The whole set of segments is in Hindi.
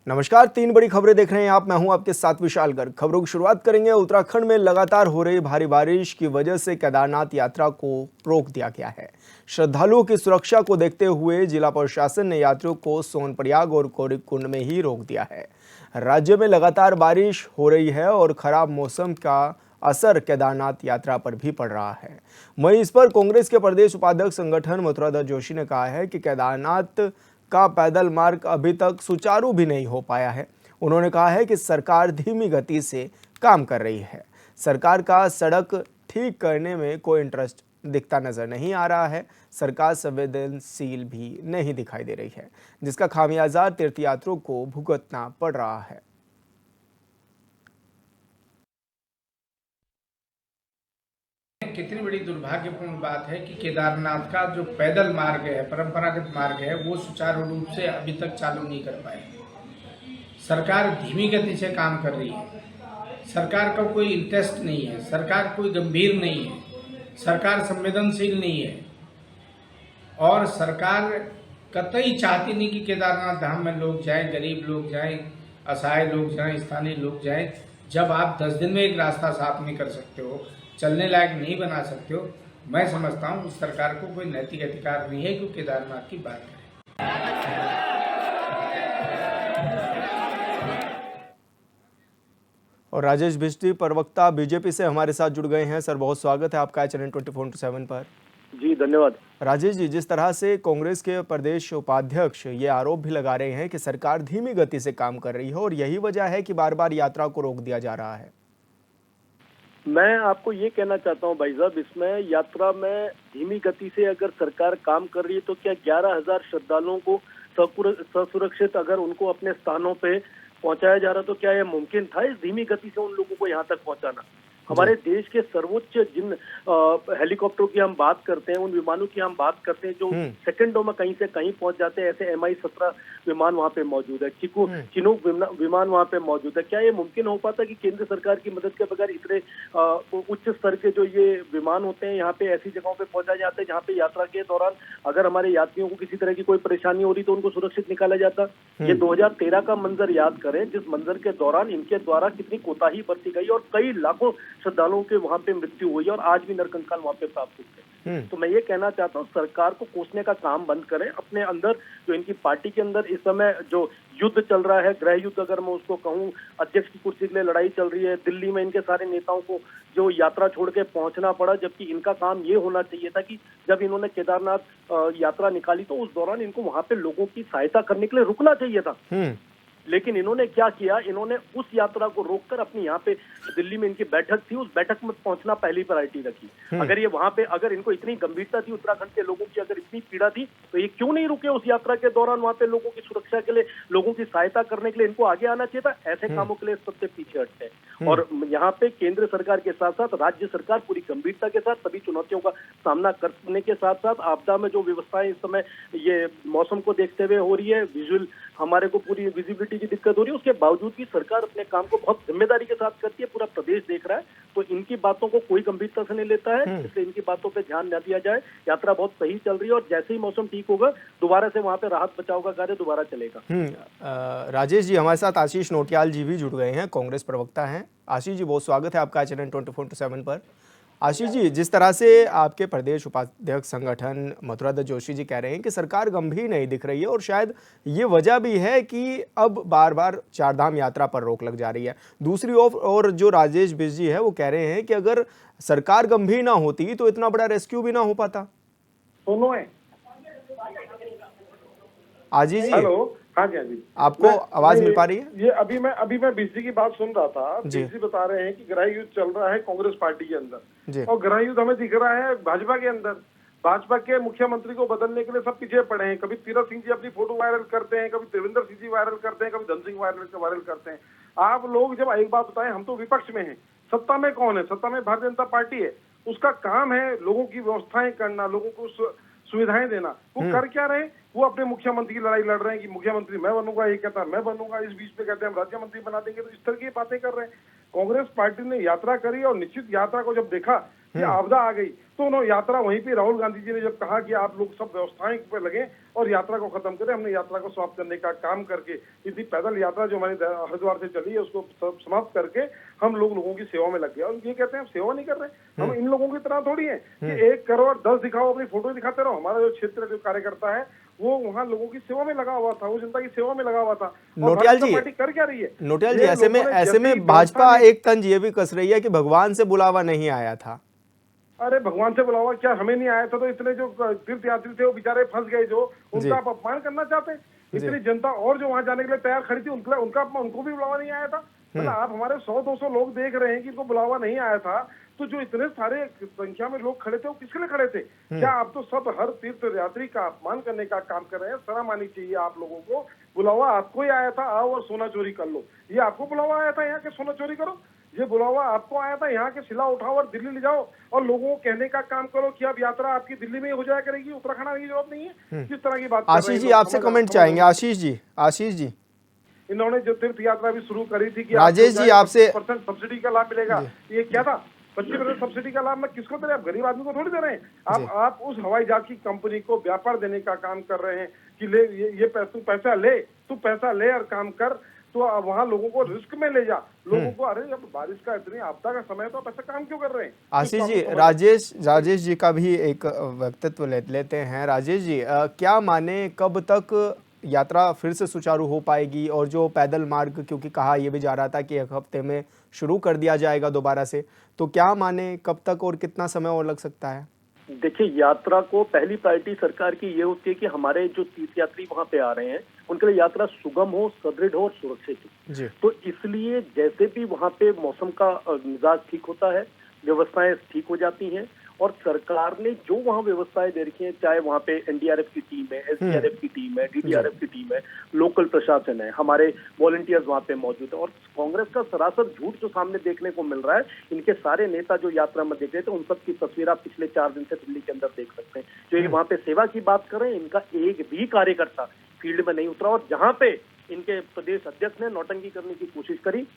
नमस्कार, 3 बड़ी खबरें देख रहे हैं आप। मैं हूं आपके साथ विशाल गर्ग। खबरों की शुरुआत करेंगे। उत्तराखंड में लगातार हो रही भारी बारिश की वजह से केदारनाथ यात्रा को रोक दिया गया है। श्रद्धालुओं की सुरक्षा को देखते हुए जिला प्रशासन ने यात्रियों को सोनप्रयाग और गौरीकुंड में ही रोक दिया है। राज्य में लगातार बारिश हो रही है और खराब मौसम का असर केदारनाथ यात्रा पर भी पड़ रहा है। वहीं इस पर कांग्रेस के प्रदेश उपाध्यक्ष संगठन मथुरादास जोशी ने कहा है कि केदारनाथ का पैदल मार्ग अभी तक सुचारू भी नहीं हो पाया है। उन्होंने कहा है कि सरकार धीमी गति से काम कर रही है। सरकार का सड़क ठीक करने में कोई इंटरेस्ट दिखता नजर नहीं आ रहा है। सरकार संवेदनशील भी नहीं दिखाई दे रही है, जिसका खामियाजा तीर्थयात्रियों को भुगतना पड़ रहा है। कितनी बड़ी दुर्भाग्यपूर्ण बात है कि केदारनाथ का जो पैदल मार्ग है, परंपरागत मार्ग है, वो सुचारू रूप से अभी तक चालू नहीं कर पाए। सरकार धीमी गति से काम कर रही है। सरकार का कोई इंटरेस्ट नहीं है, सरकार कोई गंभीर नहीं है, सरकार संवेदनशील नहीं है और सरकार कतई चाहती नहीं कि केदारनाथ धाम में लोग जाएं, गरीब लोग जाएं, असहाय लोग जाएं, स्थानीय लोग जाएं। जब आप 10 दिन में एक रास्ता साफ नहीं कर सकते हो, चलने लायक नहीं बना सकते हो, मैं समझता हूँ उस सरकार को कोई नैतिक अधिकार नहीं है कि केदारनाथ की बात करें। और राजेश भिष्टी, प्रवक्ता बीजेपी से हमारे साथ जुड़ गए हैं। सर, बहुत स्वागत है आपका चैनल 24/7 पर। जी धन्यवाद। राजेश जी, जिस तरह से कांग्रेस के प्रदेश उपाध्यक्ष ये आरोप भी लगा रहे हैं कि सरकार धीमी गति से काम कर रही है और यही वजह है कि बार बार यात्रा को रोक दिया जा रहा है। मैं आपको ये कहना चाहता हूँ भाई साहब, इसमें यात्रा में धीमी गति से अगर सरकार काम कर रही है तो क्या 11,000 श्रद्धालुओं को ससुरक्षित अगर उनको अपने स्थानों पे पहुंचाया जा रहा तो क्या यह मुमकिन था इस धीमी गति से उन लोगों को यहाँ तक पहुंचाना? हमारे देश के सर्वोच्च जिन हेलीकॉप्टरों की हम बात करते हैं, उन विमानों की हम बात करते हैं जो सेकंडों में कहीं से कहीं पहुंच जाते हैं, ऐसे MI-17 विमान वहां पे मौजूद है, चिनूक विमान वहां पे मौजूद है। क्या ये मुमकिन हो पाता कि केंद्र सरकार की मदद के बगैर इतने उच्च स्तर के जो ये विमान होते हैं यहाँ पे ऐसी जगहों पे पहुंचाए जाते हैं जहाँ पे यात्रा के दौरान अगर हमारे यात्रियों को किसी तरह की कोई परेशानी हो रही तो उनको सुरक्षित निकाला जाता? ये 2013 का मंजर याद करें, जिस मंजर के दौरान इनके द्वारा कितनी कोताही बरती गई और कई लाखों श्रद्धालुओं के वहां पे मृत्यु हुई और आज भी नरकंकाल वहां पे प्राप्त होते हैं। तो मैं ये कहना चाहता हूँ सरकार को कोसने का काम बंद करें। अपने अंदर जो इनकी पार्टी के अंदर इस समय जो युद्ध चल रहा है, गृह युद्ध अगर मैं उसको कहूँ, अध्यक्ष की कुर्सी के लिए लड़ाई चल रही है, दिल्ली में इनके सारे नेताओं को जो यात्रा छोड़ के पहुंचना पड़ा, जबकि इनका काम ये होना चाहिए था कि जब इन्होंने केदारनाथ यात्रा निकाली तो उस दौरान इनको वहां पे लोगों की सहायता करने के लिए रुकना चाहिए था। लेकिन इन्होंने क्या किया, इन्होंने उस यात्रा को रोककर अपनी यहाँ पे दिल्ली में इनकी बैठक थी, उस बैठक में पहुंचना पहली प्रायोरिटी रखी। अगर ये वहां पे अगर इनको इतनी गंभीरता थी, उत्तराखंड के लोगों की अगर इतनी पीड़ा थी तो ये क्यों नहीं रुके उस यात्रा के दौरान वहां पे लोगों की सुरक्षा के लिए, लोगों की सहायता करने के लिए? इनको आगे आना चाहिए था। ऐसे कामों के लिए सबसे पीछे हटते हैं। और यहाँ पे केंद्र सरकार के साथ साथ राज्य सरकार पूरी गंभीरता के साथ सभी चुनौतियों का सामना करने के साथ साथ आपदा में जो व्यवस्थाएं इस समय ये मौसम को देखते हुए हो रही है, विजुअल हमारे को पूरी विजिबिलिटी की दिक्कत हो रही है, उसके बावजूद भी सरकार अपने काम को बहुत जिम्मेदारी के साथ करती है। पूरा प्रदेश देख रहा है तो इनकी बातों को कोई गंभीरता से नहीं लेता है, इसलिए इनकी बातों पे ध्यान न दिया जाए। यात्रा बहुत सही चल रही है और जैसे ही मौसम ठीक होगा दोबारा से वहां पे राहत बचाव का कार्य दोबारा चलेगा। राजेश जी, हमारे साथ आशीष नोटियाल जी भी जुड़ गए हैं, कांग्रेस प्रवक्ता हैं। आशीष जी, बहुत स्वागत है आपका चैनल 24/7 पर। आशीष जी, जिस तरह से आपके प्रदेश उपाध्यक्ष संगठन मथुरादास जोशी जी कह रहे हैं कि सरकार गंभीर नहीं दिख रही है और शायद ये वजह भी है कि अब बार बार चारधाम यात्रा पर रोक लग जा रही है। दूसरी ओर जो राजेश बिष्ट जी है वो कह रहे हैं कि अगर सरकार गंभीर ना होती तो इतना बड़ा रेस्क्यू भी ना हो पाता। दोनों है। आजीष जी, हेलो, हाँ जी, हाँ जी, आपको आवाज मिल पा रही है? ये अभी मैं बिजली की बात सुन रहा था। बिजली बता रहे हैं कि गृह युद्ध चल रहा है कांग्रेस पार्टी के अंदर और गृह युद्ध हमें दिख रहा है भाजपा के अंदर। भाजपा के मुख्यमंत्री को बदलने के लिए सब पीछे पड़े हैं। कभी तीरथ सिंह जी अपनी फोटो वायरल करते हैं, कभी देवेंद्र सिंह जी वायरल करते हैं, कभी धन सिंह वायरल करते हैं। आप लोग जब एक बात बताएं, हम तो विपक्ष में हैं, सत्ता में कौन है? सत्ता में भारतीय जनता पार्टी है। उसका काम है लोगों की व्यवस्थाएं करना, लोगों को सुविधाएं देना। वो कर क्या रहे? वो अपने मुख्यमंत्री की लड़ाई लड़ रहे हैं कि मुख्यमंत्री मैं बनूंगा, ये कहता है मैं बनूंगा, इस बीच में कहते हैं हम राज्य मंत्री बना देंगे। तो इस तरह की बातें कर रहे हैं। कांग्रेस पार्टी ने यात्रा करी और निश्चित यात्रा को जब देखा कि आपदा आ गई तो उन्होंने यात्रा वहीं पे राहुल गांधी जी ने जब कहा कि आप लोग सब व्यवस्थाएं पे लगे और यात्रा को खत्म करें, हमने यात्रा को समाप्त करने का काम करके इतनी पैदल यात्रा जो हमारी हरिद्वार से चली है उसको समाप्त करके हम लोगों की सेवा में लग गए। और ये कहते हैं हम सेवा नहीं कर रहे, हम इन लोगों की तरह थोड़ी है कि 1 करोड़ 10 दिखाओ, अपनी फोटो दिखाते रहो। हमारा जो क्षेत्र जो कार्यकर्ता है वो वहाँ लोगों की सेवा में लगा हुआ था, वो जनता की सेवा में लगा हुआ था। नोटियाल जी, पार्टी कर क्या रही है? नोटियाल जी, ऐसे में भाजपा एक तंज ये भी कस रही है कि भगवान से बुलावा नहीं आया था। अरे भगवान से बुलावा क्या हमें नहीं आया था? तो इतने जो तीर्थ यात्री थे वो बेचारे फंस गए, जो उनका आप अपमान करना चाहते हैं। इतनी जनता और जो वहां जाने के लिए तैयार खड़ी थी उनको भी बुलावा नहीं आया था। मतलब आप हमारे 100-200 लोग देख रहे हैं कि इनको बुलावा नहीं आया था, तो जो इतने सारे संख्या में लोग खड़े थे वो किसके लिए खड़े थे? क्या आप तो सब हर तीर्थ यात्री का अपमान करने का काम कर रहे हैं? शर्म आनी चाहिए आप लोगों को। बुलावा आपको ही आया था, आओ और सोना चोरी कर लो। ये आपको बुलावा आया था यहाँ के सोना चोरी करो? ये बुलावा आपको आया था यहाँ के शिला उठाओ और दिल्ली ले जाओ और लोगों को कहने का काम करो कि अब यात्रा आपकी दिल्ली में ही हो जाया करेगी, उत्तराखंड आने की जरूरत नहीं है। किस तरह की बात? आशीष जी आपसे कमेंट चाहेंगे। आशीष जी इन्होंने जो तीर्थ यात्रा भी शुरू करी थी कि राजेश जी आपसे 50% सब्सिडी का लाभ मिलेगा, ये क्या था? 25% सब्सिडी का लाभ मैं किसको दे रहे हैं? आप गरीब आदमी को थोड़ी दे रहे हैं। आप उस हवाई जहाज की कंपनी को व्यापार देने का काम कर रहे हैं कि ले ये तू पैसा ले और काम कर। तो वहाँ लोगों को रिस्क में ले जा, लोगों को अरे जब बारिश का इतनी आपदा का समय तो आप ऐसा काम क्यों कर रहे हैं? आशीष जी, राजेश जी का भी एक वक्तव्य लेते हैं। राजेश जी, क्या माने कब तक यात्रा फिर से सुचारू हो पाएगी? और जो पैदल मार्ग, क्योंकि कहा यह भी जा रहा था कि 1 हफ्ते में शुरू कर दिया जाएगा दोबारा से, तो क्या माने कब तक और कितना समय और लग सकता है? देखिए, यात्रा को पहली प्रायोरिटी सरकार की ये होती है कि हमारे जो तीर्थयात्री वहां पे आ रहे हैं उनके लिए यात्रा सुगम हो, सुदृढ़ हो और सुरक्षित हो। तो इसलिए जैसे भी वहां पे मौसम का मिजाज ठीक होता है, व्यवस्थाएं ठीक हो जाती हैं और सरकार ने जो वहाँ व्यवस्थाएं दे रखी हैं, चाहे वहाँ पे एनडीआरएफ की टीम है, एसडीआरएफ की टीम है, डीडीआरएफ की टीम है, लोकल प्रशासन है, हमारे वॉलंटियर्स वहाँ पे मौजूद है। और कांग्रेस का सरासर झूठ जो सामने देखने को मिल रहा है, इनके सारे नेता जो यात्रा में देख रहे थे उन सब की तस्वीर आप पिछले 4 दिन से दिल्ली के अंदर देख सकते हैं। जो ये वहाँ पे सेवा की बात कर रहे हैं, इनका एक भी कार्यकर्ता फील्ड में नहीं उतरा। और जहाँ पे इनके प्रदेश अध्यक्ष ने नौटंकी करने की कोशिश करी,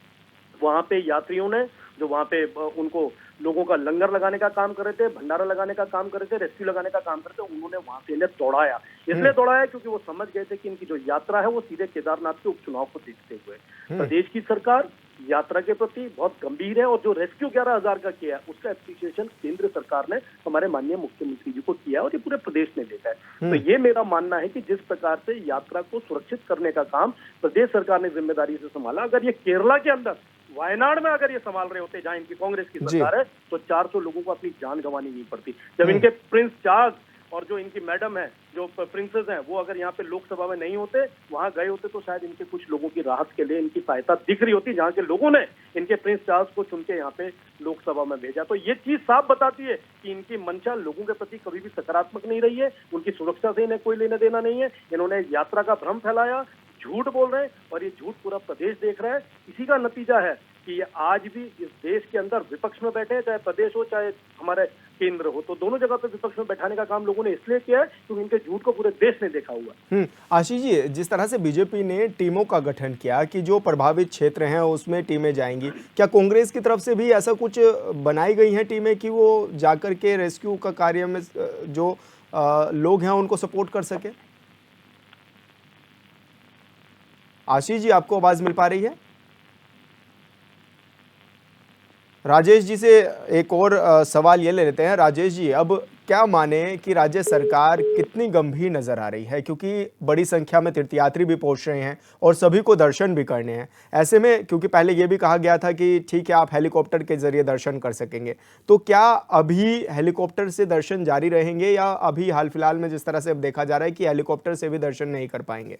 वहाँ पे यात्रियों ने जो वहाँ पे उनको लोगों का लंगर लगाने का काम कर रहे थे, भंडारा लगाने का काम कर रहे थे, रेस्क्यू लगाने का काम कर रहे थे, उन्होंने वहाँ से इन्हें दौड़ाया। इसलिए दौड़ाया क्योंकि वो समझ गए थे कि इनकी जो यात्रा है वो सीधे केदारनाथ के उपचुनाव को देखते हुए। प्रदेश की सरकार यात्रा के प्रति बहुत गंभीर है और जो रेस्क्यू 11,000 का किया उसका एप्रिसिएशन केंद्र सरकार ने हमारे माननीय मुख्यमंत्री जी को किया और ये पूरे प्रदेश ने देखा है। तो ये मेरा मानना है कि जिस प्रकार से यात्रा को सुरक्षित करने का काम प्रदेश सरकार ने जिम्मेदारी से संभाला, अगर ये केरला के अंदर वायनाड में अगर ये संभाल रहे होते जहां इनकी कांग्रेस की सरकार है, तो 400 लोगों को अपनी जान गंवानी नहीं पड़ती। जब इनके प्रिंस चार्ल्स और जो इनकी मैडम है, जो प्रिंसेस हैं, वो अगर यहाँ पे लोकसभा में नहीं होते, वहां गए होते, तो शायद इनके कुछ लोगों की राहत के लिए इनकी सहायता दिख रही होती, जहाँ के लोगों ने इनके प्रिंस चार्ल्स को चुन के यहाँ पे लोकसभा में भेजा। तो ये चीज साफ बताती है कि इनकी मंशा लोगों के प्रति कभी भी सकारात्मक नहीं रही है, उनकी सुरक्षा से इन्हें कोई लेना देना नहीं है। इन्होंने यात्रा का भ्रम फैलाया, झूठ बोल रहे हैं और ये झूठ पूरा प्रदेश देख रहा है। इसी का नतीजा है कि ये आज भी इस देश के अंदर विपक्ष में बैठे हैं, चाहे प्रदेश हो चाहे हमारे केंद्र हो, तो दोनों जगह पे विपक्ष में बैठाने का काम लोगों ने इसलिए किया है क्योंकि इनके झूठ को पूरे देश ने देखा हुआ है। आशीष जी, जिस तरह से बीजेपी ने टीमों का गठन किया कि जो प्रभावित क्षेत्र हैं उसमें टीमें जाएंगी, क्या कांग्रेस की तरफ से भी ऐसा कुछ बनाई गई हैं टीमें कि वो जाकर के रेस्क्यू का कार्य में जो लोग हैं उनको सपोर्ट कर सके? आशीष जी, आपको आवाज मिल पा रही है? राजेश जी से एक और सवाल ये ले लेते हैं। राजेश जी, अब क्या माने कि राज्य सरकार कितनी गंभीर नजर आ रही है, क्योंकि बड़ी संख्या में तीर्थयात्री भी पहुंच रहे हैं और सभी को दर्शन भी करने हैं। ऐसे में क्योंकि पहले ये भी कहा गया था कि ठीक है आप हेलीकॉप्टर के जरिए दर्शन कर सकेंगे, तो क्या अभी हेलीकॉप्टर से दर्शन जारी रहेंगे या अभी हाल फिलहाल में जिस तरह से अब देखा जा रहा है कि हेलीकॉप्टर से भी दर्शन नहीं कर पाएंगे?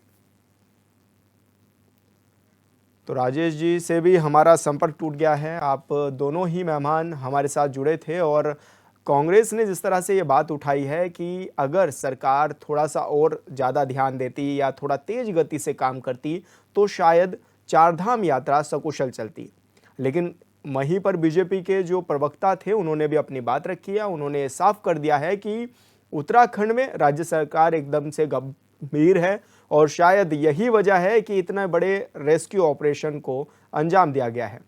तो राजेश जी से भी हमारा संपर्क टूट गया है। आप दोनों ही मेहमान हमारे साथ जुड़े थे और कांग्रेस ने जिस तरह से ये बात उठाई है कि अगर सरकार थोड़ा सा और ज़्यादा ध्यान देती या थोड़ा तेज गति से काम करती तो शायद चारधाम यात्रा सकुशल चलती। लेकिन वहीं पर बीजेपी के जो प्रवक्ता थे उन्होंने भी अपनी बात रखी है। उन्होंने साफ कर दिया है कि उत्तराखंड में राज्य सरकार एकदम से गंभीर है और शायद यही वजह है कि इतने बड़े रेस्क्यू ऑपरेशन को अंजाम दिया गया है।